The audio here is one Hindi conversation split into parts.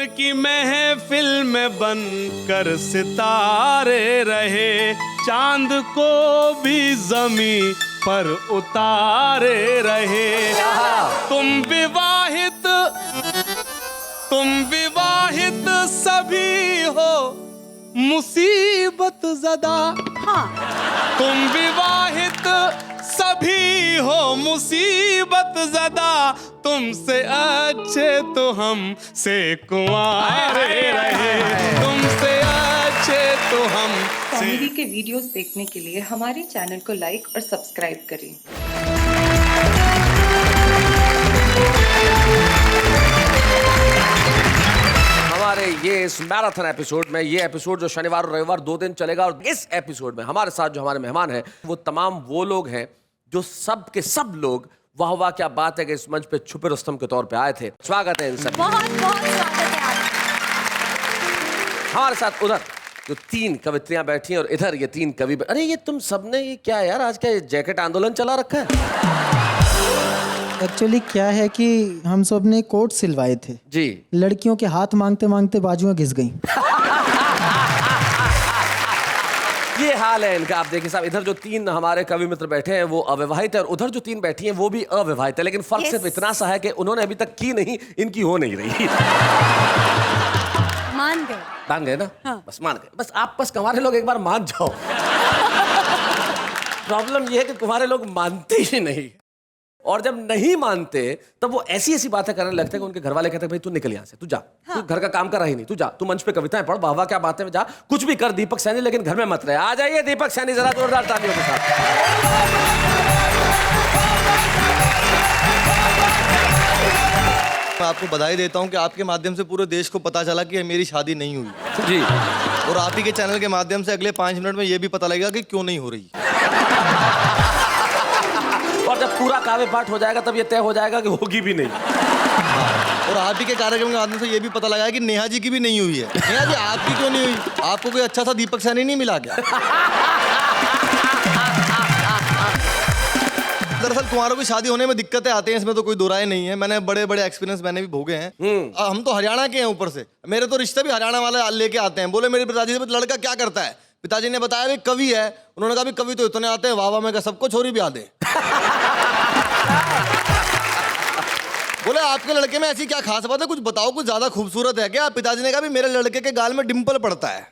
की महफिल में बनकर सितारे रहे, चांद को भी जमीन पर उतारे रहे। तुम विवाहित सभी हो मुसीबत ज़दा। तुम विवाहित सभी हो मुसीबत ज़दा, तुमसे अच्छे तो हम से कुंवारे रहे, तुमसे अच्छे तो हम। कॉमेडी के वीडियोस देखने के लिए हमारे चैनल को लाइक और सब्सक्राइब करें। हमारे ये इस मैराथन एपिसोड में, ये एपिसोड जो शनिवार और रविवार 2 दिन चलेगा, और इस एपिसोड में हमारे साथ जो हमारे मेहमान हैं वो तमाम वो लोग हैं जो सब के सब लोग वाह वाह क्या बात है कि इस मंच पे छुपे रुस्तम के तौर पे आए थे। स्वागत है इन सब। बहुत बहुत स्वागत है आप। हमारे साथ उधर जो 3 कवित्रियां बैठी हैं और इधर ये 3 कवि। अरे ये तुम सबने ये क्या यार, आज क्या जैकेट आंदोलन चला रखा है? एक्चुअली क्या है कि हम सब ने कोट सिलवाए थे जी। लड़कियों के हाथ मांगते मांगते बाजुएं घिस गईं। ये हाल है इनका। आप देखिए साहब, इधर जो 3 हमारे कवि मित्र बैठे हैं वो अविवाहित है और उधर जो 3 बैठी हैं वो भी अविवाहित है, लेकिन फर्क सिर्फ इतना सा है कि उन्होंने अभी तक की नहीं, इनकी हो नहीं रही। मान गए ना? हाँ। बस मान गए। बस आप बस कुंवारे लोग एक बार मान जाओ। प्रॉब्लम ये है कि कुंवारे लोग मानते ही नहीं, और जब नहीं मानते तब वो ऐसी ऐसी बातें करने लगते हैं कि उनके घर वाले कहते हैं भाई तू निकल यहाँ से, तू जा। हाँ। तू घर का काम कर रही नहीं, तू जा। तू मंच पे कविताएं पढ़, वाह वाह क्या बातें में जा, कुछ भी कर दीपक सैनी, लेकिन घर में मत रहे। आ जाइए दीपक सैनी, जरा जोरदार तालियों के साथ। मैं आपको बधाई देता हूं कि आपके माध्यम से पूरे देश को पता चला कि मेरी शादी नहीं हुई जी, और आप ही के चैनल के माध्यम से अगले 5 मिनट में ये भी पता लगेगा कि क्यों नहीं हो रही। और जब पूरा काव्य पाठ हो जाएगा तब ये तय हो जाएगा कि होगी भी नहीं। और आप ही के कार्यक्रम के माध्यम से ये भी पता लगा कि नेहा जी की भी नहीं हुई है। नेहा जी आपकी क्यों नहीं हुई? आपको कोई अच्छा सा दीपक सैनी नहीं मिला क्या? दरअसल कुंवारों की शादी होने में दिक्कतें आती हैं, इसमें तो कोई दो राय नहीं है। मैंने बड़े बड़े एक्सपीरियंस मैंने भी भोगे हैं। हम तो हरियाणा के हैं, ऊपर से मेरे तो रिश्ते भी हरियाणा वाले लेके आते हैं। बोले मेरे पिताजी से लड़का क्या करता है? पिताजी ने बताया भी कवि है। उन्होंने कहा भी कवि तो इतने आते हैं, वाह वाह में का सबको छोरी भी आते। बोले आपके लड़के में ऐसी क्या खास बात है, कुछ बताओ, कुछ ज्यादा खूबसूरत है क्या? पिताजी ने कहा भी मेरे लड़के के गाल में डिंपल पड़ता है।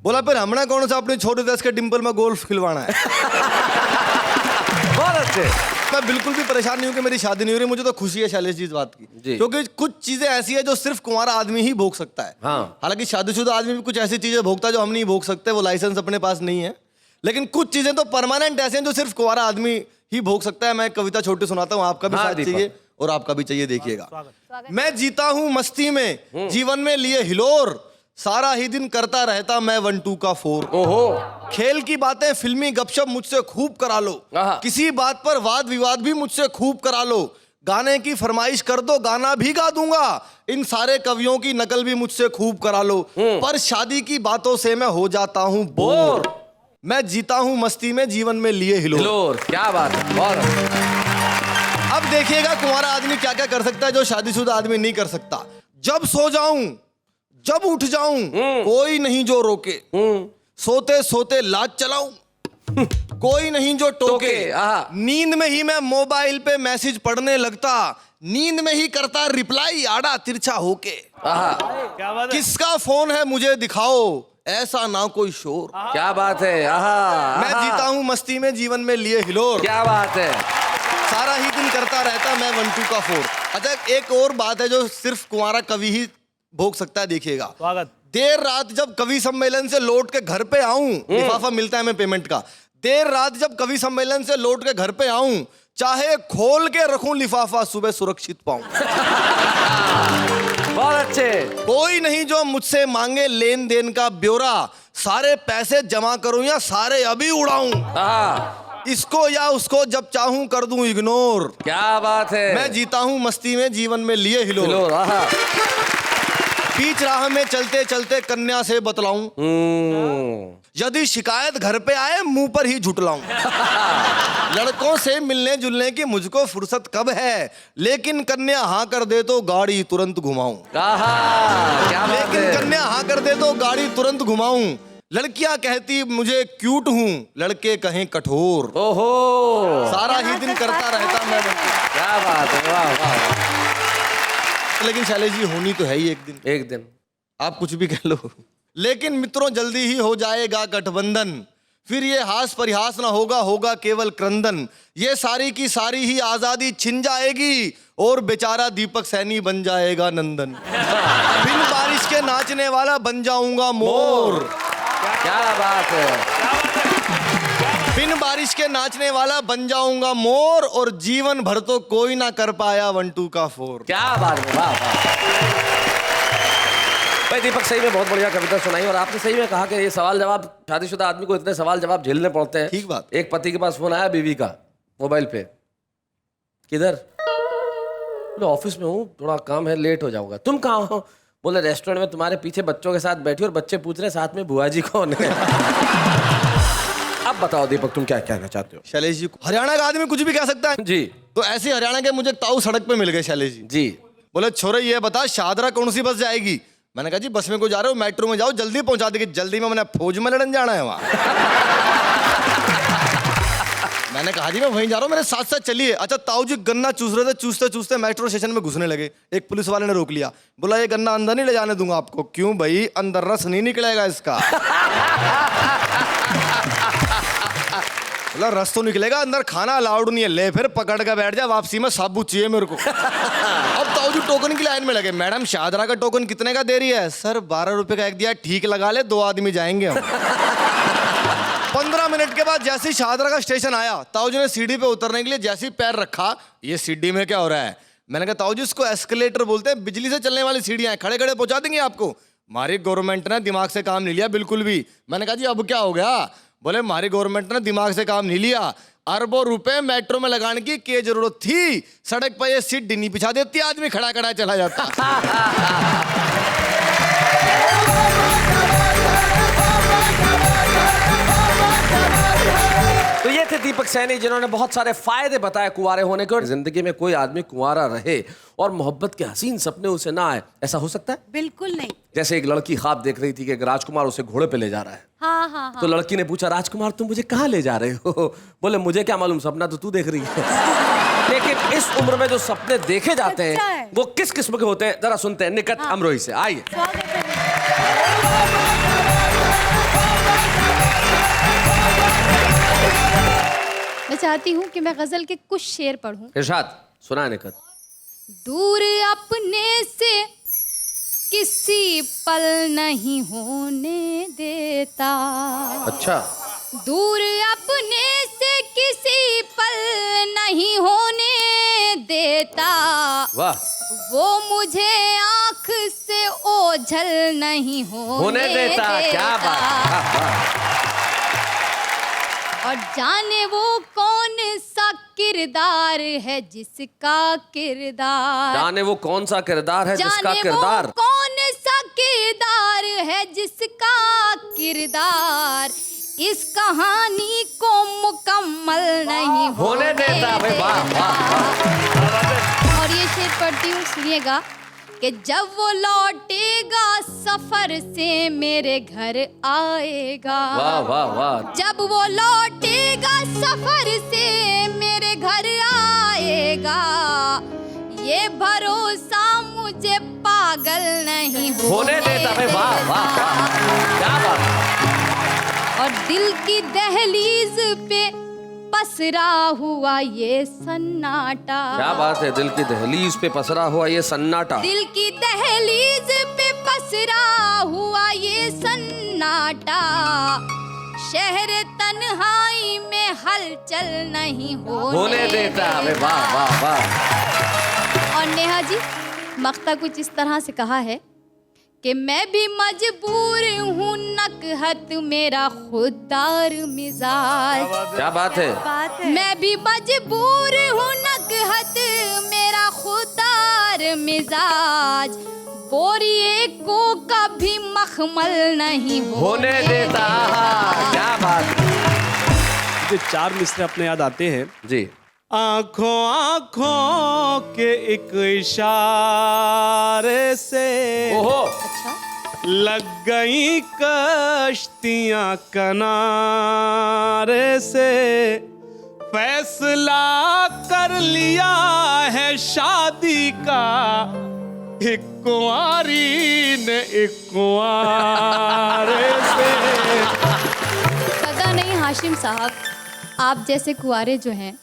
बोला फिर हमने कौन सा अपनी छोटी दस के डिंपल में गोल्फ खिलवाना है। बहुत अच्छे। मैं बिल्कुल भी परेशान नहीं हूं कि मेरी शादी नहीं हो रही। मुझे तो खुशी है शैलेश जी इस बात की, क्योंकि कुछ चीजें ऐसी है जो सिर्फ कुंवारा आदमी ही भोग सकता है। हाँ। हालांकि शादीशुदा आदमी भी कुछ ऐसी चीजें भोगता है जो हम नहीं भोग सकते, वो लाइसेंस अपने पास नहीं है। लेकिन कुछ चीजें तो परमानेंट ऐसे हैं जो सिर्फ कुंवारा आदमी ही भोग सकता है। मैं कविता छोटी सुनाता हूँ, आपका भी साथ चाहिए और आपका भी चाहिए। देखिएगा। मैं जीता हूँ मस्ती में, जीवन में लिए हिलोर, सारा ही दिन करता रहता मैं 1 2 का 4। ओहो। खेल की बातें फिल्मी गपशप मुझसे खूब करा लो, किसी बात पर वाद विवाद भी मुझसे खूब करा लो, गाने की फरमाइश कर दो गाना भी गा दूंगा, इन सारे कवियों की नकल भी मुझसे खूब करा लो, पर शादी की बातों से मैं हो जाता हूँ बोर। मैं जीता हूँ मस्ती में, जीवन में लिए हिलोर। क्या बात है। बहुत। अब देखिएगा कुंवारा आदमी क्या क्या कर सकता है जो शादीशुदा आदमी नहीं कर सकता। जब सो जाऊं, जब उठ जाऊं, कोई नहीं जो रोके, सोते सोते लाज चलाऊं, कोई नहीं जो टोके, नींद में ही मैं मोबाइल पे मैसेज पढ़ने लगता, नींद में ही करता रिप्लाई आड़ा तिरछा होके, किसका फोन है मुझे दिखाओ, ऐसा ना कोई शोर। क्या बात है। मैं जीता हूँ मस्ती में, जीवन में लिए हिलोर। क्या बात है। सारा ही दिन करता रहता मैं 1 2 का 4। अच्छा, एक और बात है जो सिर्फ कुंवारा कवि ही भोग सकता है। देखिएगा। देर रात जब कवि सम्मेलन से लौट के घर पे आऊं, लिफाफा मिलता है हमें पेमेंट का। देर रात जब कवि सम्मेलन से लौट के घर पे आऊं, चाहे खोल के रखूं लिफाफा, सुबह सुरक्षित पाऊं। बहुत अच्छे। कोई नहीं जो मुझसे मांगे लेन देन का ब्यौरा, सारे पैसे जमा करूं या सारे अभी उड़ाऊं, इसको या उसको जब चाहूं कर दूं इग्नोर। क्या बात है। मैं जीता हूं मस्ती में, जीवन में लिए हिलोर। बीच राह में चलते चलते कन्या से बतलाऊं, यदि शिकायत घर पे आए मुंह पर ही झुटलाऊं। लड़कों से मिलने जुलने की मुझको फुर्सत कब है, लेकिन कन्या हाँ कर दे तो गाड़ी तुरंत घुमाऊं। क्या बात लेकिन है। कन्या हाँ कर दे तो गाड़ी तुरंत घुमाऊं। लड़कियां कहती मुझे क्यूट हूं, लड़के कहें कठोर। ओहो, सारा ही दिन करता रहता मैं। क्या बात है, वाह वाह। लेकिन शैलेश जी होनी तो है ही एक दिन। एक दिन आप कुछ भी कह लो, लेकिन मित्रों जल्दी ही हो जाएगा गठबंधन, फिर ये हास परिहास ना होगा, होगा केवल क्रंदन। ये सारी की सारी ही आजादी छिन जाएगी और बेचारा दीपक सैनी बन जाएगा नंदन। बिन बारिश के नाचने वाला बन जाऊंगा मोर। क्या बात है। बिन बारिश के नाचने वाला बन जाऊंगा मोर, और जीवन भर तो कोई ना कर पाया 1 2 का 4। क्या बात है, वाह वाह। भाई दीपक सही में बहुत बढ़िया कविता सुनाई, और आपने सही में कहा कि ये सवाल जवाब, शादीशुदा आदमी को इतने सवाल जवाब झेलने पड़ते हैं। ठीक बात। एक पति के पास फोन आया बीवी का मोबाइल पे, किधर? बोले ऑफिस में हूँ, थोड़ा काम है, लेट हो जाऊंगा। तुम कहाँ हो? बोले रेस्टोरेंट में तुम्हारे पीछे बच्चों के साथ बैठी, और बच्चे पूछ रहे साथ में बुआ जी कौन है। अब बताओ दीपक तुम क्या कहना चाहते हो? शैलेश जी, हरियाणा का आदमी कुछ भी कह सकता है जी। तो ऐसे हरियाणा के मुझे ताऊ सड़क पे मिल गए शैलेश जी। जी। बोले छोरे ये बता शादरा कौन सी बस जाएगी? मैंने कहा जी बस में को जा रहे हो, मेट्रो में जाओ, जल्दी पहुंचा देगी। जल्दी में मैंने फौज में लड़न जाना है वहां। मैंने कहा जी मैं वहीं जा रहा हूँ, मेरे साथ साथ चलिए। अच्छा ताऊ जी गन्ना चूस रहे थे, चूसते चूसते मेट्रो स्टेशन में घुसने लगे। एक पुलिस वाले ने रोक लिया, बोला ये गन्ना अंदर नहीं ले जाने दूंगा आपको। क्यों भाई? अंदर रस नहीं निकलेगा इसका। बोला रस तो निकलेगा, अंदर खाना अलाउड नहीं है। ले फिर पकड़ के बैठ जा, वापसी में साबुत चाहिए मेरे को। अब ताऊ जी टोकन की लाइन में लगे। मैडम शादरा का टोकन कितने का दे रही है? सर 12 रुपए का एक दिया, ठीक लगा ले, 2 आदमी जाएंगे हम। 15 मिनट के बाद जैसे ही शादरा का स्टेशन आया, ताऊ जी ने सीढ़ी पे उतरने के लिए जैसे ही पैर रखा, ये सीढ़ी में क्या हो रहा है? मैंने कहा ताऊ जी इसको एस्केलेटर बोलते हैं, बिजली से चलने वाली सीढ़ियां हैं, खड़े खड़े पहुंचा देंगे आपको। हमारी गवर्नमेंट ने दिमाग से काम नहीं लिया बिल्कुल भी। मैंने कहा जी अब क्या हो गया? बोले हमारी गवर्नमेंट ने दिमाग से काम नहीं लिया, अरबों रुपए मेट्रो में लगाने की क्या जरूरत थी? सड़क पर ये सीट डिनी बिछा देती, आदमी खड़ा खड़ा चला जाता। तो ये थे दीपक सैनी, जिन्होंने बहुत सारे फायदे बताए कुंवारे होने के, और जिंदगी में कोई आदमी कुंवारा रहे और मोहब्बत के हसीन सपने उसे ना आए, ऐसा हो सकता है? बिल्कुल नहीं। जैसे एक लड़की ख्वाब देख रही थी कि एक राजकुमार उसे घोड़े पे ले जा रहा है। हाँ हाँ हाँ। तो लड़की ने पूछा राजकुमार तुम मुझे कहाँ ले जा रहे हो? बोले मुझे क्या मालूम, सपना तो तू देख रही है। लेकिन इस उम्र में जो सपने देखे जाते हैं वो किस किस्म के होते हैं, जरा सुनते हैं निकट अमरोही से। आइए। मैं चाहती हूँ कि मैं गजल के कुछ शेर पढ़ूं। इरशाद सुना निकट। दूर अपने से किसी पल नहीं होने देता। अच्छा। दूर अपने से किसी पल नहीं होने देता। वाह। वो मुझे आंख से ओझल नहीं होने देता। क्या बात। और जाने वो कौन सा किरदार है जिसका किरदार, जाने वो कौन सा किरदार है जिसका किरदार, कौन सा किरदार है जिसका किरदार इस कहानी को मुकम्मल नहीं होने देता। भाई वाह वाह। और ये शेर पढ़ती हूँ, सुनिएगा कि जब वो लौटेगा सफर से मेरे घर आएगा। वाह वाह वाह। जब वो लौटेगा सफर से मेरे घर आएगा, ये भरोसा मुझे पागल नहीं होने देता। भाई वाह वाह वाह। क्या बात। और दिल की दहलीज पे पसरा हुआ ये सन्नाटा। क्या बात है, दिल की दहलीज पे पसरा हुआ ये सन्नाटा। दिल की दहलीज पे पसरा हुआ ये सन्नाटा, शहर तन्हाई में हलचल नहीं होने देता। वाह वाह वाह। और नेहा जी मख्ता कुछ इस तरह से कहा है कि मैं भी मजबूर हूँ नकहत मेरा खुददार मिजाज। क्या बात है। मैं भी मजबूर हूँ नकहत मेरा खुददार मिजाज, बोरिए को कभी मखमल नहीं होने देता। क्या बात। मुझे 4 मिसरे अपने याद आते हैं जी। आंखों आंखों के एक इशारे से ओहो। अच्छा। लग गई कश्तियां किनारे से, फैसला कर लिया है शादी का, एक कुंवारी ने एक कुंवारे से। पता नहीं हाशिम साहब, आप जैसे कुंवारे जो हैं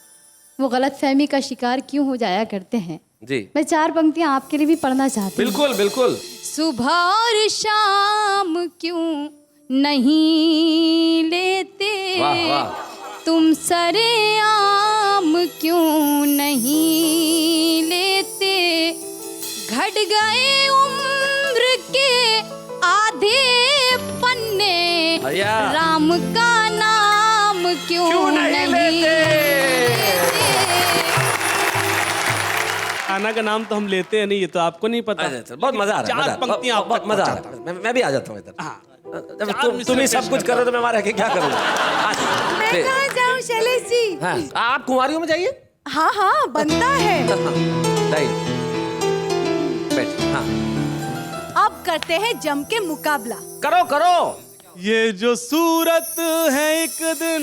वो गलतफहमी का शिकार क्यों हो जाया करते हैं। जी। मैं 4 पंक्तियां आपके लिए भी पढ़ना चाहती हूँ। बिल्कुल बिल्कुल। सुबह और शाम क्यों नहीं लेते, वाह वाह। तुम सरेआम क्यों नहीं लेते, घट गए उम्र के आधे पन्ने, भैया। राम का नाम क्यों नहीं लेते। खाना का नाम तो हम लेते हैं नहीं, ये तो आपको नहीं पता। बहुत मजा आ रहा है। 4 पंक्तियां आप बहुत मजा आ रहा है। मैं भी आ जाता हूँ इधर। हाँ। जब तुम ही सब कुछ करो तो मैं वहां रह के क्या करूँगा। मैं कहाँ जाऊँ शैलेश जी? हाँ, आप कुंवारियों में जाइए। हाँ हाँ बनता है। हाँ। अब करते हैं जम के मुकाबला। करो करो। ये जो सूरत है एक दिन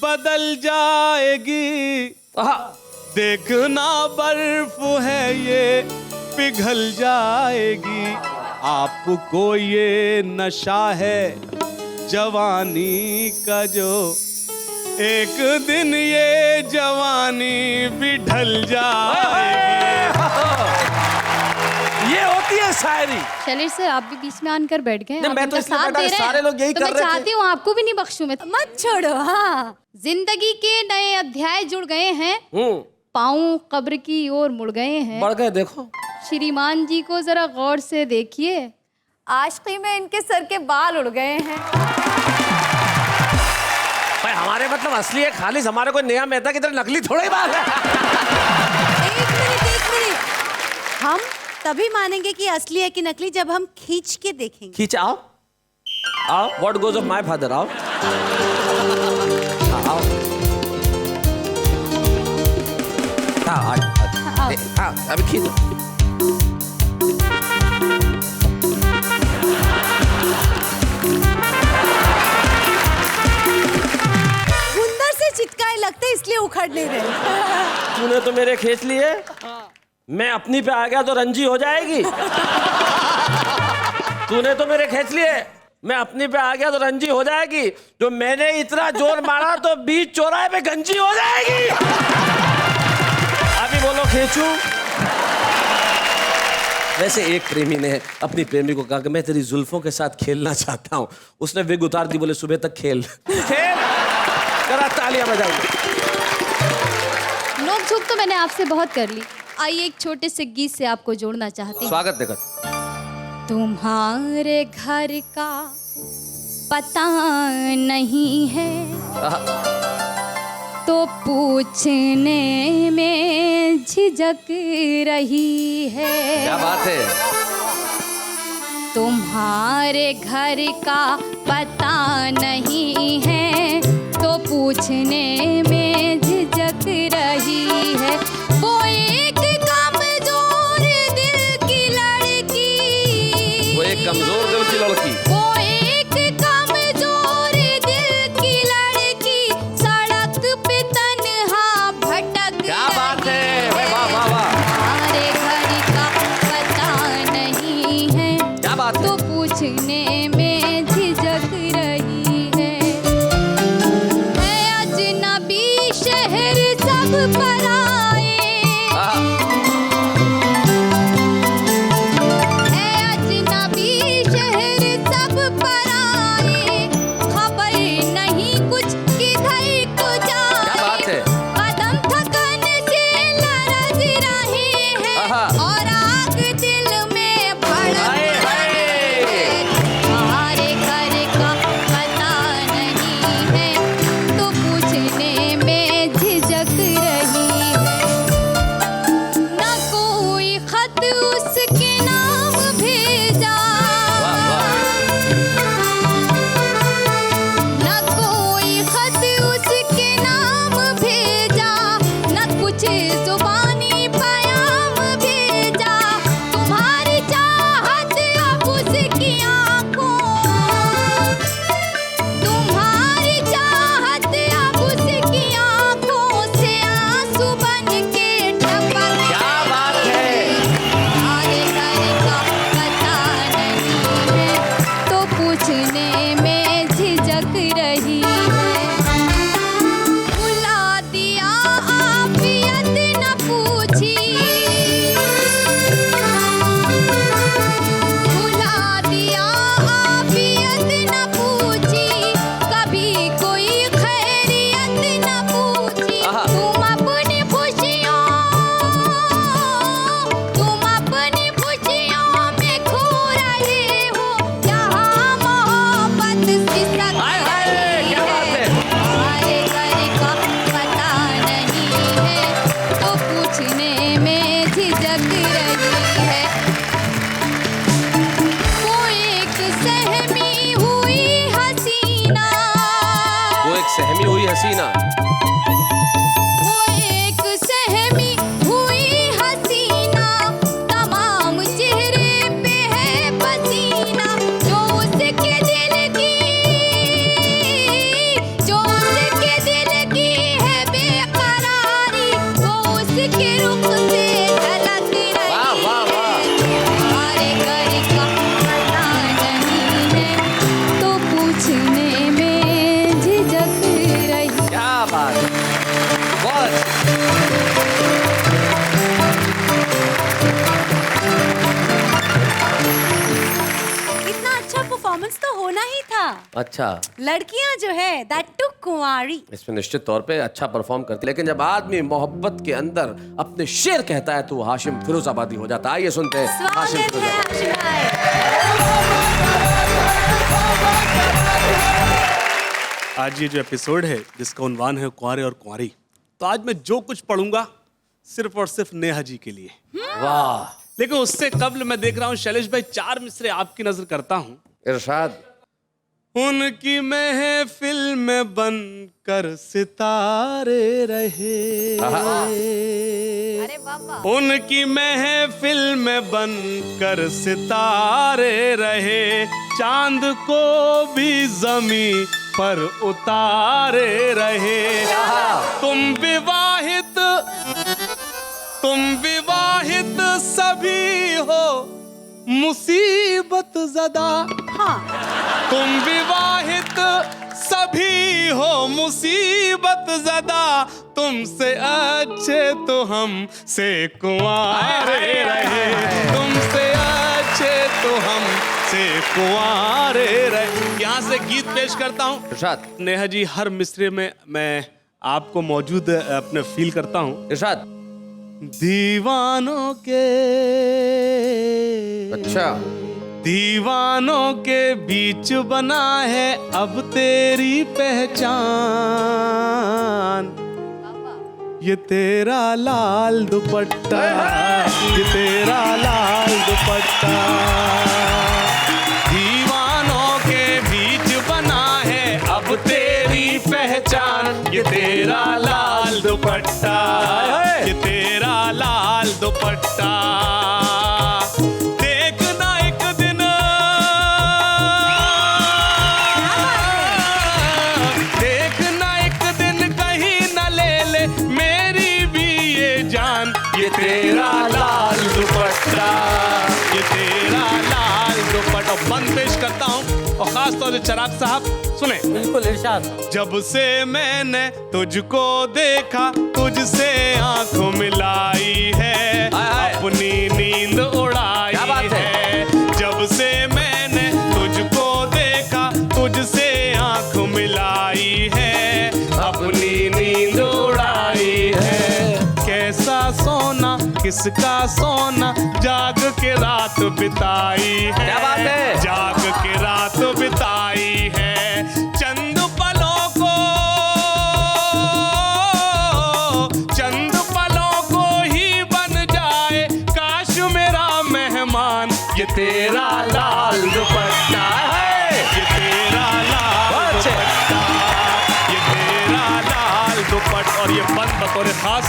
बदल जाएगी, देखना बर्फ है ये पिघल जाएगी, आपको ये नशा है जवानी का जो एक दिन ये जवानी भी ढल जाएगी। ये होती है शायरी। शैलेश सर, आप भी बीच में आकर बैठ गए। नहीं, आप मैं तो इनका इसलिए साथ बैठा, दे रहे हैं। सारे लोग यही तो कर मैं रहे थे। चाहती हूँ आपको भी नहीं बख्शूं मैं। मत छोड़ो। हाँ। जिंदगी के नए अध्याय जुड़ गए हैं, पाँव कब्र की ओर मुड़ गए हैं। बढ़ गए। देखो श्रीमान जी को जरा गौर से देखिए, आशिकी में इनके सर के बाल उड़ गए हैं। भाई हमारे मतलब असली है, खालिस। हमारे कोई नया मेहता की तरह नकली थोड़ा ही बात है। एक मिनट। हम तभी मानेंगे कि असली है कि नकली जब हम खींच के देखेंगे। खींच आओ आओ। What goes off my father. आओ आओ। हाँ, अभी खींच। गुंदर से चिटकाए लगते इसलिए उखड़ नहीं रहे। तूने तो मेरे खींच लिए, मैं अपनी पे आ गया तो रंजी हो जाएगी। तूने तो मेरे खींच लिए, मैं अपनी पे आ गया तो रंजी हो जाएगी। जो मैंने इतना जोर मारा तो बीच चौराहे पे गंजी हो जाएगी। अभी बोलो खींचूं। वैसे एक प्रेमी ने अपनी प्रेमी को कहा कि मैं तेरी जुल्फों के साथ खेलना चाहता हूँ। उसने विग उतार दी, बोले सुबह तक खेल। करा तालियां बजाओ। नोक झोंक तो मैंने आपसे बहुत कर ली। आइए एक छोटे से गीत से आपको जोड़ना चाहती हूँ। स्वागत देखो। तुम्हारे घर का पता नहीं है तो पूछने में झिझक रही है। क्या बात है। तुम्हारे घर का पता नहीं है तो पूछने में झिझक रही है। वो एक कमजोर दिल की लड़की, वो एक कमजोर दिल की लड़की, वो एक कमजोर दिल की लड़की सड़क पे तन्हा भटक। क्या बात है। वाह वाह वाह। तुम्हारे घर का पता नहीं है क्या बात है। तो पूछने में झिझक रही है। अजनबी शहर सब पराए, अजनबी शहर सब पराए, खबर नहीं कुछ किधर को जाए। क्या बात है। कदम थकन से लरज रहे हैं आहा। और आग दिल में भड़क हाय, हाय। रहे हैं। हसीना। वो एक सहमी हुई हसीना, तमाम चेहरे पे है पसीना, जो उसके दिल की है बेकरारी, वो उसके रुख से झलक रही है। हमारे घर का पता नहीं है तो पूछने में झिझक रही। क्या बात है, बहुत इतना अच्छा परफॉर्मेंस तो होना ही था। अच्छा। लड़कियां जो है दैट टू कुंवारी। इसमें निश्चित तौर पे अच्छा परफॉर्म करती, लेकिन जब आदमी मोहब्बत के अंदर अपने शेर कहता है तो वो हाशिम फिरोजाबादी हो जाता है। आइए सुनते हैं हाशिम स्वागत है फिरोजाबादी। हाशिम भाई। आज ये जो एपिसोड है जिसका उन्वान है कुंवारे और कुंवारी, तो आज मैं जो कुछ पढ़ूंगा सिर्फ और सिर्फ नेहा जी के लिए। वाह। लेकिन उससे कबल मैं देख रहा हूँ शैलेश भाई, 4 मिसरे आपकी नजर करता हूँ। इरशाद। उनकी महफिल में बनकर सितारे रहे, अरे बाबा। उनकी महफिल में बनकर सितारे रहे, चांद को भी जमीन पर उतारे रहे। तुम विवाहित सभी हो मुसीबत ज़दा। हाँ। तुम विवाहित सभी हो मुसीबत ज़दा, तुमसे अच्छे तो हम से कुंवारे रहे, तुमसे अच्छे तो हम से कुंवारे रहे। यहाँ से गीत पेश करता हूँ। इरशाद। नेहा जी, हर मिसरे में मैं आपको मौजूद अपने फील करता हूँ। इरशाद। दीवानों के, अच्छा, दीवानों के बीच बना है अब तेरी पहचान, ये तेरा लाल दुपट्टा, ये तेरा लाल दुपट्टा। दीवानों के बीच बना है अब तेरी पहचान, ये तेरा लाल दुपट्टा, ये तेरा लाल दुपट्टा। देखना एक दिन, देखना एक दिन कहीं न ले ले मेरी भी ये जान, ये तेरा लाल दुपट्टा, ये तेरा लाल दुपट्टा। बंद पेश करता हूँ और खास तौर से चिराग साहब सुने। बिल्कुल इरशाद। जब से मैंने तुझको देखा, तुझसे आंखों मिलाई है, अपनी नींद उड़ाई है। जब से मैंने तुझको देखा, तुझसे आंख मिलाई है, अपनी नींद उड़ाई है। कैसा सोना, किसका सोना, जाग के रात बिताई है। क्या बात है? जाग के रात बिताई है। चंद पलों को, चंद पलों को ही बन जाए काश मेरा मेहमान, ये तेरा लाल दुपट्टा है, ये तेरा लाल दुपट्टा, ये तेरा लाल दुपट्टा। और ये बंद बतौर खास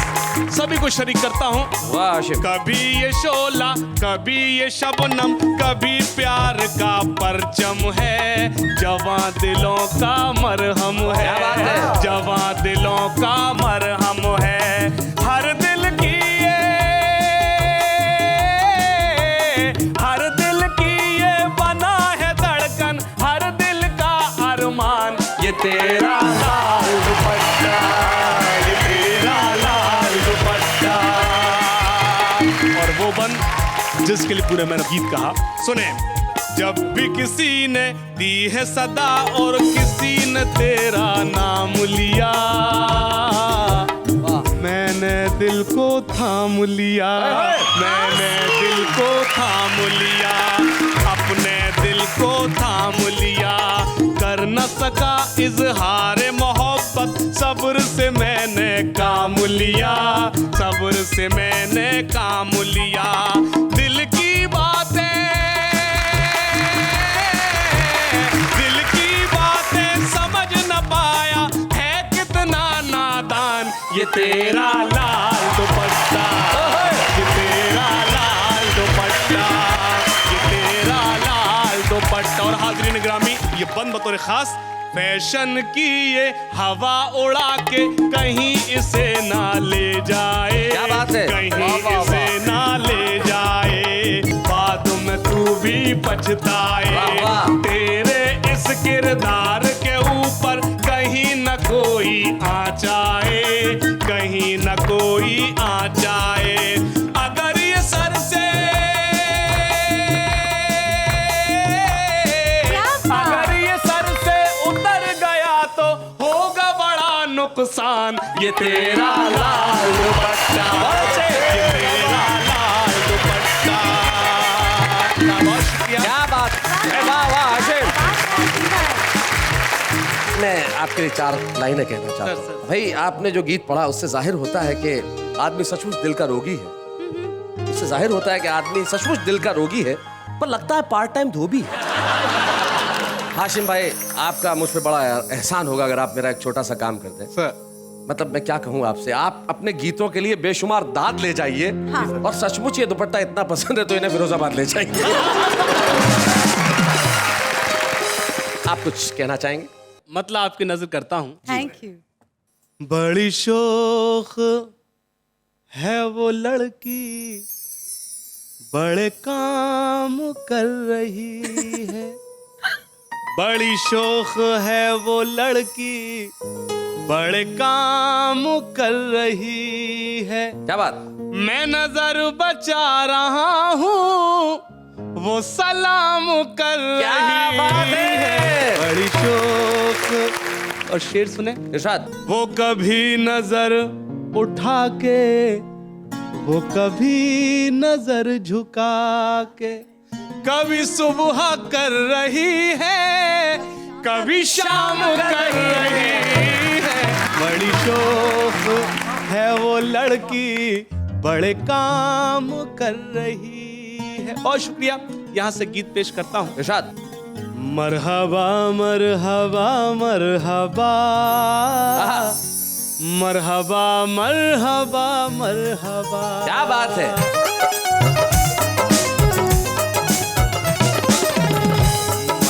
सभी को शरीक करता हूँ। वाह हाशिम। कभी ये शोला, कभी ये शबनम, कभी प्यार का परचम है, जवां दिलों का मरहम है, जवां दिलों का मरहम है। हर दिल की ये, हर दिल की ये बना है धड़कन, हर दिल का अरमान, ये तेरा लाल दुपट्टा, ये तेरा लाल दुपट्टा। और वो बंद जिसके लिए पूरे मैंने गीत कहा, सुने। जब भी किसी ने दी है सदा और किसी ने तेरा नाम लिया, मैंने दिल को थाम लिया, मैंने दिल को थाम लिया, अपने दिल को थाम लिया। कर न सका इजहार मोहब्बत, सब्र से मैंने काम लिया, सब्र से मैंने काम लिया। दिल की बातें, दिल की बातें समझ न पाया, है कितना तेरा लाल दुपट्टा, ये तेरा लाल दुपट्टा, ये तेरा लाल दुपट्टा। और हाज़रीन ग्रामी, ये बंद बतौर खास फैशन की ये हवा उड़ा के कहीं इसे ना ले जाए, क्या बात है? कहीं वाह, वाह, इसे वाह। ना ले जाए, बाद में तू भी पछताए। वाह, वाह। तेरे इस किरदार के ऊपर कहीं न कोई आँच आए, कहीं न कोई आँच आए। अगर ये सर से नुकसान, ये तेरा लाल दुपट्टा, ये तेरा लाल दुपट्टा। बहुत शुक्रिया। क्या बात है, वाह वाह हाशिम। मैं आपके लिए 4 लाइनें कहना चाहता हूँ। भाई आपने जो गीत पढ़ा उससे जाहिर होता है कि आदमी सचमुच दिल का रोगी है। उससे जाहिर होता है कि आदमी सचमुच दिल का रोगी है, पर लगता है पार्ट टाइम धोबी है। हाशिम भाई, आपका मुझ पे बड़ा एहसान होगा अगर आप मेरा एक छोटा सा काम कर दें। मतलब मैं क्या कहूँ आपसे, आप अपने गीतों के लिए बेशुमार दाद ले जाइए। हाँ। और सचमुच ये दुपट्टा इतना पसंद है तो इन्हें फिरोजाबाद ले जाइए। आप कुछ कहना चाहेंगे? मतलब आपकी नजर करता हूँ। Thank you. बड़ी शौक है वो लड़की, बड़े काम कर रही है। बड़ी शौक है वो लड़की, बड़े काम कर रही है। क्या बात? मैं नजर बचा रहा हूँ, वो सलाम कर रही बात है? बड़ी शौक। और शेर सुने इरशाद। वो कभी नजर उठा के, वो कभी नजर झुका के, कभी सुबह कर रही है, कभी शाम कर रही है। बड़ी शौक है वो लड़की, बड़े काम कर रही है। और शुक्रिया, यहाँ से गीत पेश करता हूँ। इरशाद। मरहबा मरहबा मरहबा, मरहबा मरहबा मरहबा। क्या बात है?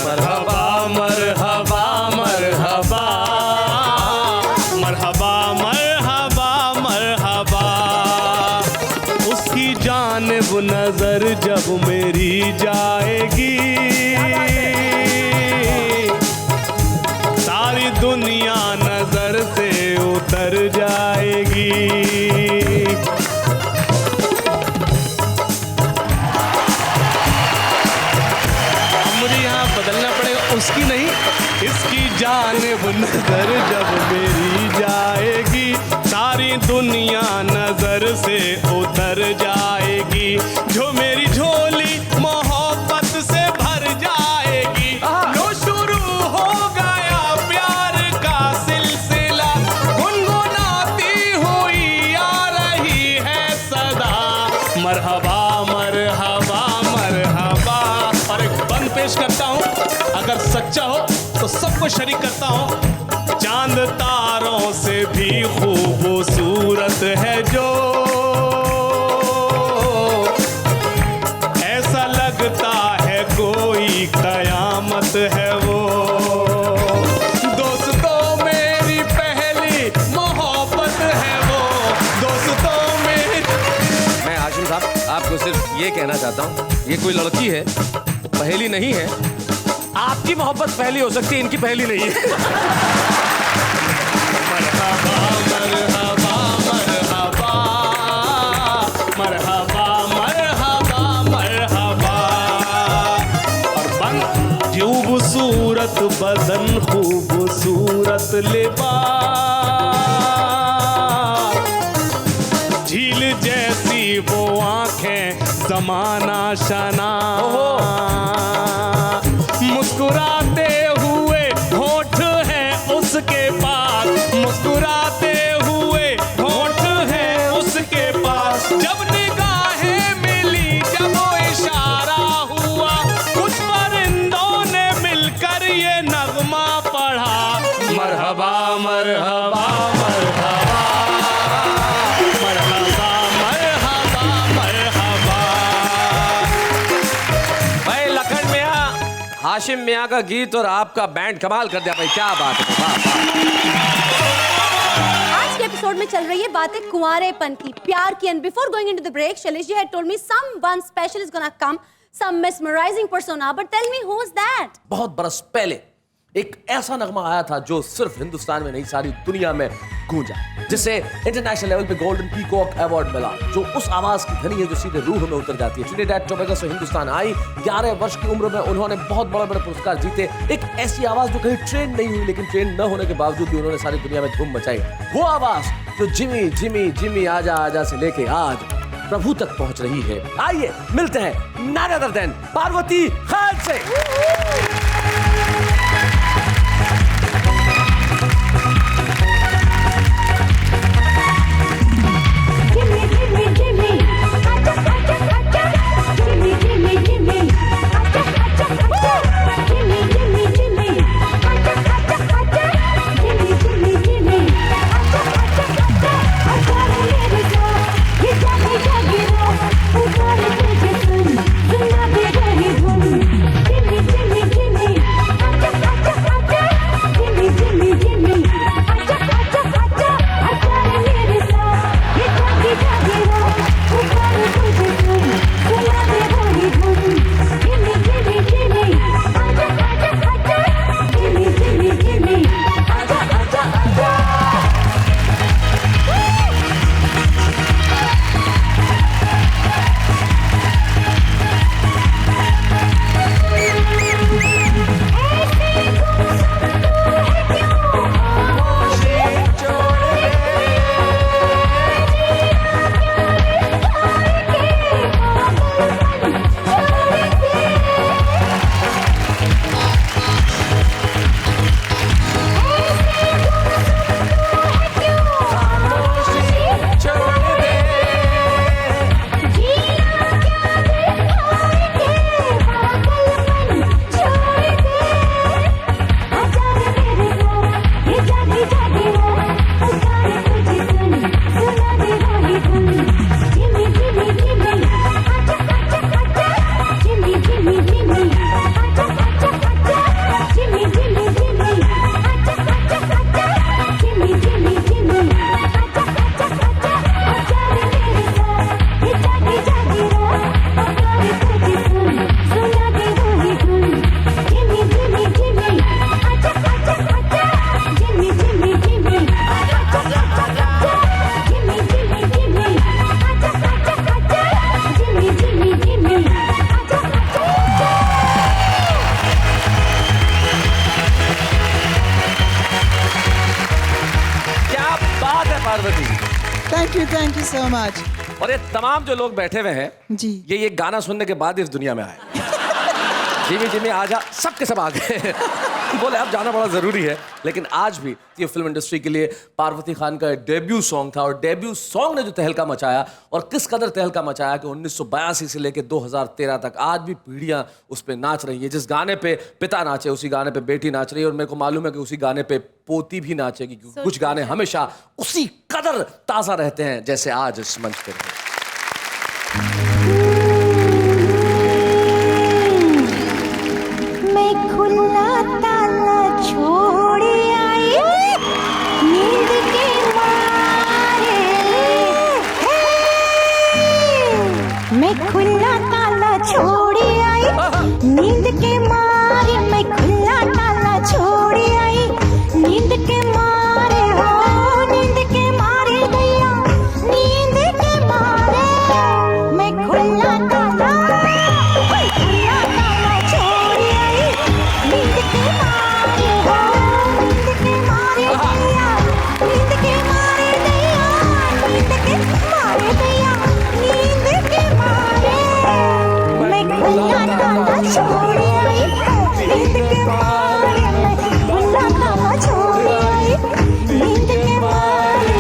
मरहबा मरहबा मरहबा, मरहबा मरहबा मरहबा। उसकी जानिब नजर जब मेरी जाएगी, सारी दुनिया नजर से उतर जाएगी। मुझे यहाँ बदलना पड़ेगा, उसकी नहीं, इसकी जानिब नजर जब मेरी जाएगी, सारी दुनिया नजर से उतर जाएगी। जो मेरी झोली मोहब्बत से भर जाएगी, लो शुरू हो गया प्यार का सिलसिला, गुनगुनाती हुई आ रही है सदा। मरहबा मरहबा मरहबा। और एक बंद पेश करता हूँ, अगर सच्चा हो तो सबको शरीक करता हूँ। चांद तारों से भी खूबसूरत है जो, ऐसा लगता है कोई कयामत है वो। दोस्तों मेरी पहली मोहब्बत है वो, दोस्तों मेरी। मैं हाशिम साहब आपको सिर्फ ये कहना चाहता हूँ, ये कोई लड़की है, पहेली नहीं है। आपकी मोहब्बत पहली हो सकती है, इनकी पहली नहीं है। मरहबा मरहबा मरहबा, मरहबा मरहबा मरहबा। और बंद। खूबसूरत बदन, खूबसूरत लिबास, झील जैसी वो आंखें, जमाना शना, मुस्कुराते हुए होठ है उसके पास, मुस्कुराते हुए होठ है उसके पास। जब निगाहें मिली, जब वो इशारा हुआ, कुछ परिंदों ने मिलकर ये नगमा पढ़ा। मरहबा मरहबा मरहबा, हाशिम मियां का गीत और आपका बैंड कमाल कर दिया भाई, क्या बात है। वाह, वाह। आज के एपिसोड में चल रही है बातें कुंवारेपन की, प्यार की। And before going into the break, Shailesh ji had told me someone special is gonna come, some mesmerising persona, but tell me who is that? बहुत बरस पहले एक ऐसा नगमा आया था जो सिर्फ हिंदुस्तान में नहीं सारी दुनिया में गूंजा, जिसे इंटरनेशनल लेवल पे गोल्डन पीकॉक अवार्ड मिला, जो उस आवाज की धनी है जो सीधे रूह में उतर जाती है। ट्रिनिडाद टोबैगो से हिंदुस्तान आई, 11 वर्ष की उम्र में उन्होंने बहुत बड़े बड़े पुरस्कार जीते। एक ऐसी आवाज जो कहीं ट्रेन नहीं हुई, लेकिन ट्रेन न होने के बावजूद भी उन्होंने सारी दुनिया में धूम मचाई। वो आवाज जो जिमी जिमी जिमी आजा आजा से लेके आज प्रभु तक पहुंच रही है। आइए मिलते हैं none other than Parvati Khan से। Thank you so much. और ये तमाम जो लोग बैठे हुए हैं जी, ये गाना सुनने के बाद इस दुनिया में आए। जिमी जिमी आजा, सबके सब आ गए। बोले अब जाना बड़ा जरूरी है, लेकिन आज भी ये फिल्म इंडस्ट्री के लिए पार्वती खान का डेब्यू सॉन्ग था, और डेब्यू सॉन्ग ने जो तहलका मचाया, और किस कदर तहलका मचाया कि 1982 से लेकर 2013 तक आज भी पीढ़ियां उस पे नाच रही है। जिस गाने पे पिता नाचे उसी गाने पे बेटी नाच रही है, और मेरे को मालूम है कि उसी गाने पे पोती भी नाचेगी, क्योंकि कुछ गाने हमेशा उसी कदर ताजा रहते हैं जैसे आज इस मंच पे रहे। नींद के मारे मैं खुला ताला छोड़ी आई, नींद के मारे हो, नींद के मारे गया, नींद के मारे मैं खुला ताला छोड़ी आई, नींद के मारे हो, नींद के मारे गया, नींद के मारे गया, नींद के मारे गया, नींद के मारे मैं खुला ताला छोड़ी आई, नींद के मारे मैं खुला ताला छोड़ी आई, नींद के मारे।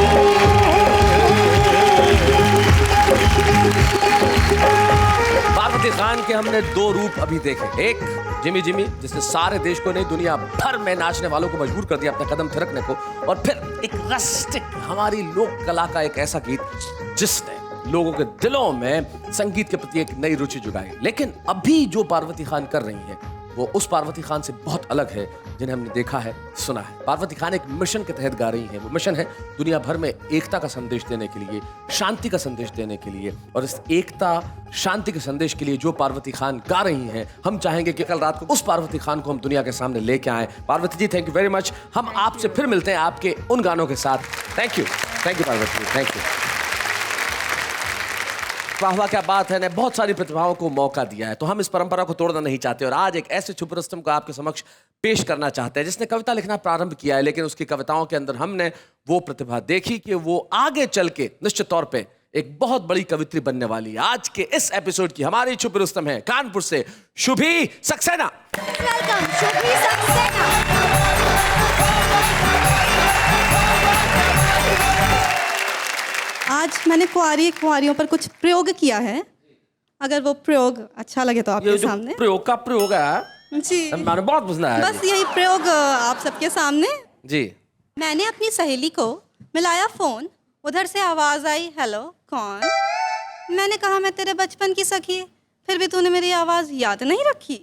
पार्वती खान के हमने दो रूप अभी देखे, एक जिमी जिमी जिसने सारे देश को नहीं दुनिया भर में नाचने वालों को मजबूर कर दिया अपने कदम थिरकने को, और फिर एक रस्टिक हमारी लोक कला का एक ऐसा गीत जिसने लोगों के दिलों में संगीत के प्रति एक नई रुचि जुगाई। लेकिन अभी जो पार्वती खान कर रही है वो उस पार्वती खान से बहुत अलग है जिन्हें हमने देखा है, सुना है। पार्वती खान एक मिशन के तहत गा रही हैं। वो मिशन है दुनिया भर में एकता का संदेश देने के लिए, शांति का संदेश देने के लिए। और इस एकता शांति के संदेश के लिए जो पार्वती खान गा रही हैं, हम चाहेंगे कि कल रात को उस पार्वती खान को हम दुनिया के सामने लेके आए। Parvati ji, thank you very much. हम आपसे फिर मिलते हैं आपके उन गानों के साथ। Thank you Parvati ji, thank you. वाह, क्या बात है। ने बहुत सारी प्रतिभाओं को मौका दिया है, तो हम इस परंपरा को तोड़ना नहीं चाहते और आज एक ऐसे छुपे रुस्तम को आपके समक्ष पेश करना चाहते हैं जिसने कविता लिखना प्रारंभ किया है, लेकिन उसकी कविताओं के अंदर हमने वो प्रतिभा देखी कि वो आगे चल के निश्चित तौर पे एक बहुत बड़ी कवित्री बनने वाली है। आज के इस एपिसोड की हमारी छुपे रुस्तम है कानपुर से शुभी सक्सेना। वेलकम शुभी सक्सेना। आज मैंने कुंवारियों पर कुछ प्रयोग किया है, अगर वो प्रयोग अच्छा लगे तो आपके सामने। प्रयोग का प्रयोग है जी, मैंने बहुत पसंद आया। बस यही प्रयोग आप सबके सामने जी। मैंने अपनी सहेली को मिलाया फोन, उधर से आवाज आई, हेलो कौन? मैंने कहा मैं तेरे बचपन की सखी, फिर भी तूने मेरी आवाज याद नहीं रखी।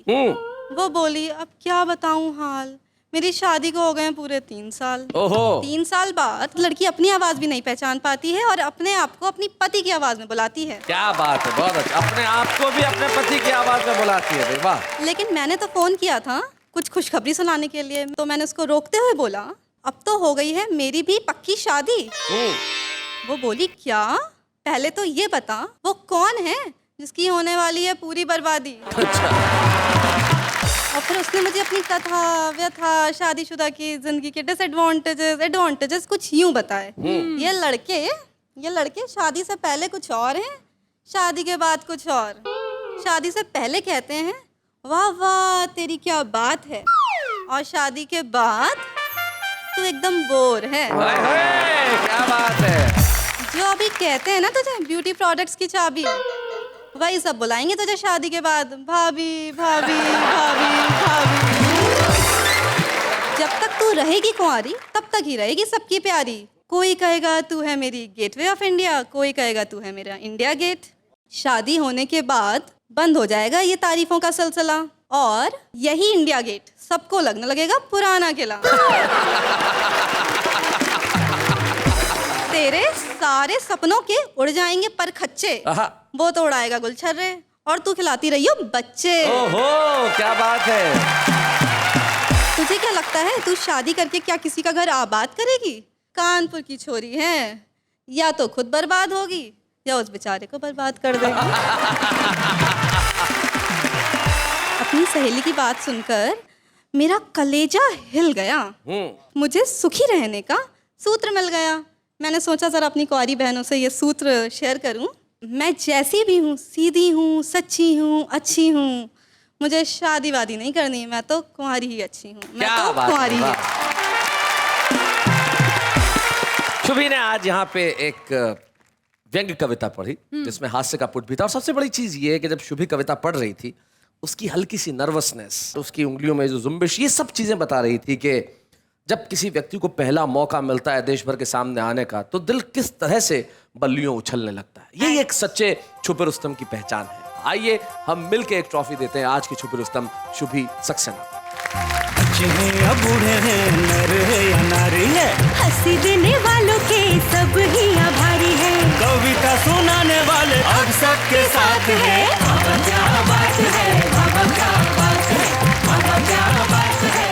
वो बोली अब क्या बताऊं हाल, मेरी शादी को हो गए पूरे 3 साल। ओहो। 3 साल बाद लड़की अपनी आवाज भी नहीं पहचान पाती है और अपने आप को अपनी पति की आवाज में बुलाती है। क्या बात है, बहुत अच्छा। अपने आप को भी अपने पति की आवाज में बुलाती है, वाह। लेकिन मैंने तो फोन किया था कुछ खुशखबरी सुनाने के लिए, तो मैंने उसको रोकते हुए बोला अब तो हो गई है मेरी भी पक्की शादी। वो बोली क्या? पहले तो ये बता वो कौन है जिसकी होने वाली है पूरी बर्बादी। और फिर उसने मुझे अपनी कथा व्यथा शादीशुदा की जिंदगी के एडवांटेजेस कुछ यूं बताए। ये लड़के शादी से पहले कुछ और हैं, शादी के बाद कुछ और। शादी से पहले कहते हैं वाह वाह तेरी क्या बात है, और शादी के बाद तू एकदम बोर है। क्या बात है। जो अभी कहते हैं ना तुझे ब्यूटी प्रोडक्ट्स की चाबी, वही सब बुलाएंगे तुझे शादी के बाद, भाभी भाभी भाभी भाभी। जब तक तू रहेगी कुंवारी तब तक ही रहेगी सबकी प्यारी। कोई कहेगा तू है मेरी गेटवे ऑफ इंडिया, कोई कहेगा तू है मेरा इंडिया गेट। शादी होने के बाद बंद हो जाएगा ये तारीफों का सिलसिला, और यही इंडिया गेट सबको लगने लगेगा पुराना किला। तेरे सारे सपनों के उड़ जाएंगे पर खच्चे, वो तो उड़ाएगा गुलछर्रे, और तू खिलाती रही हो बच्चे। ओहो, क्या बात है। तुझे क्या लगता है तू शादी करके क्या किसी का घर आबाद करेगी? कानपुर की छोरी है, या तो खुद बर्बाद होगी या उस बेचारे को बर्बाद कर देगी। अपनी सहेली की बात सुनकर मेरा कलेजा हिल गया। मुझे सुखी रहने का सूत्र मिल गया। मैंने सोचा जरा अपनी कुंवारी बहनों से ये सूत्र शेयर करूं। मैं जैसी भी हूँ, सीधी हूँ, सच्ची हूँ, अच्छी हूँ, मुझे शादी वादी नहीं करनी, मैं तो कुंवारी ही अच्छी हूँ, मैं तो कुंवारी ही। शुभी ने आज यहाँ पे एक व्यंग्य कविता पढ़ी जिसमें हास्य का पुट भी था, और सबसे बड़ी चीज ये है कि जब शुभी कविता पढ़ रही थी उसकी हल्की सी नर्वसनेस, उसकी उंगलियों में जो जुम्बिश, ये सब चीजें बता रही थी कि जब किसी व्यक्ति को पहला मौका मिलता है देश भर के सामने आने का तो दिल किस तरह से बल्लियों उछलने लगता है। यही एक सच्चे छुपे रुस्तम की पहचान है। आइए हम मिलके एक ट्रॉफी देते हैं आज की छुपे रुस्तम शुभी सक्सेना। बच्चे हैं या बूढ़े हैं, नर है या नारी है, हंसी देने वालों के सब ही आभारी है, कविता सुनाने वाले अब सबके साथ है। बाबा क्या बात है, बाबा क्या बात है, बाबा क्या बात है।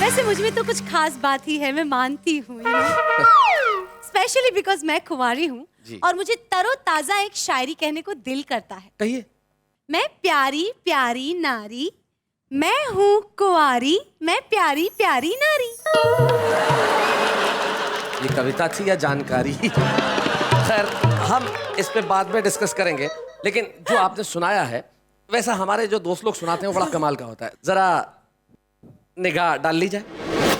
वैसे मुझ में तो कुछ खास बात ही है, मैं मानती हूँ, स्पेशली बिकॉज मैं कुंवारी हूँ और मुझे तरोताजा एक शायरी कहने को दिल करता है। कहिए। मैं प्यारी प्यारी नारी, मैं हूँ कुंवारी, मैं प्यारी प्यारी नारी। ये कविता थी या जानकारी? खैर हम इस पे बाद में डिस्कस करेंगे, लेकिन जो आपने सुनाया है वैसा हमारे जो दोस्त लोग सुनाते हैं वो बड़ा कमाल का होता है। जरा निगाह डाल ली जाए।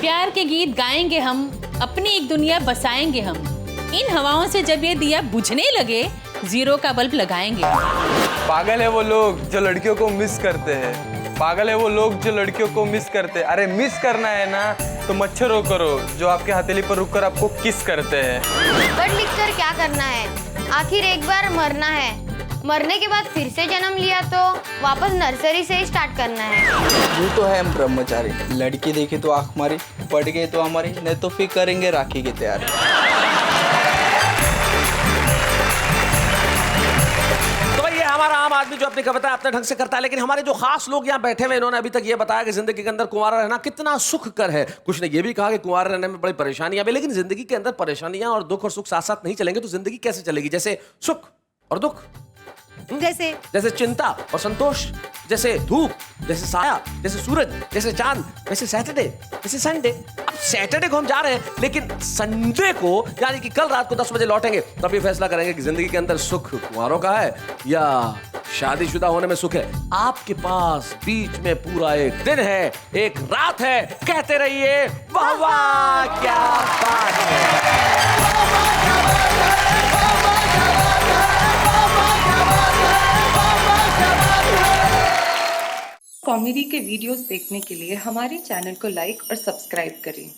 प्यार के गीत गाएंगे हम, अपनी एक दुनिया बसाएंगे हम, इन हवाओं से जब ये दिया बुझने लगे जीरो का बल्ब लगाएंगे। पागल है वो लोग जो लड़कियों को मिस करते हैं, पागल है वो लोग जो लड़कियों को मिस करते हैं। अरे मिस करना है ना तो मच्छरों करो जो आपके हथेली पर रुककर आपको किस करते हैं। पढ़ लिख कर क्या करना है, आखिर एक बार मरना है, मरने के बाद फिर से जन्म लिया तो वापस नर्सरी से ही स्टार्ट करना है। वो तो है हम ब्रह्मचारी, लड़की देखी तो आंख मारी, पड़ गए तो हमारी, नहीं तो फिर करेंगे राखी की तैयारी। तो भाई ये हमारा आम आदमी जो अपनी कविता अपने ढंग से करता है, लेकिन हमारे जो खास लोग यहाँ बैठे हुए इन्होंने अभी तक ये बताया कि जिंदगी के अंदर कुंवारा रहना कितना सुखकर है। कुछ ने ये भी कहा कि कुंवारा रहने में बड़ी परेशानियां भी, लेकिन जिंदगी के अंदर परेशानियां और दुख और सुख साथ साथ नहीं चलेंगे तो जिंदगी कैसे चलेगी? जैसे सुख और दुख, जैसे चिंता और संतोष, जैसे धूप, जैसे साया, जैसे सूरज, जैसे चांद, जैसे सैटरडे, जैसे संडे। अब सैटरडे को हम जा रहे हैं, लेकिन संडे को यानी कि कल रात को 10 बजे लौटेंगे, तब ये फैसला करेंगे कि जिंदगी के अंदर सुख कुंवारों का है या शादीशुदा होने में सुख है। आपके पास बीच में पूरा एक दिन है, एक रात है। कहते रहिए वाह वाह क्या बात है। कॉमेडी के वीडियोस देखने के लिए हमारे चैनल को लाइक और सब्सक्राइब करें।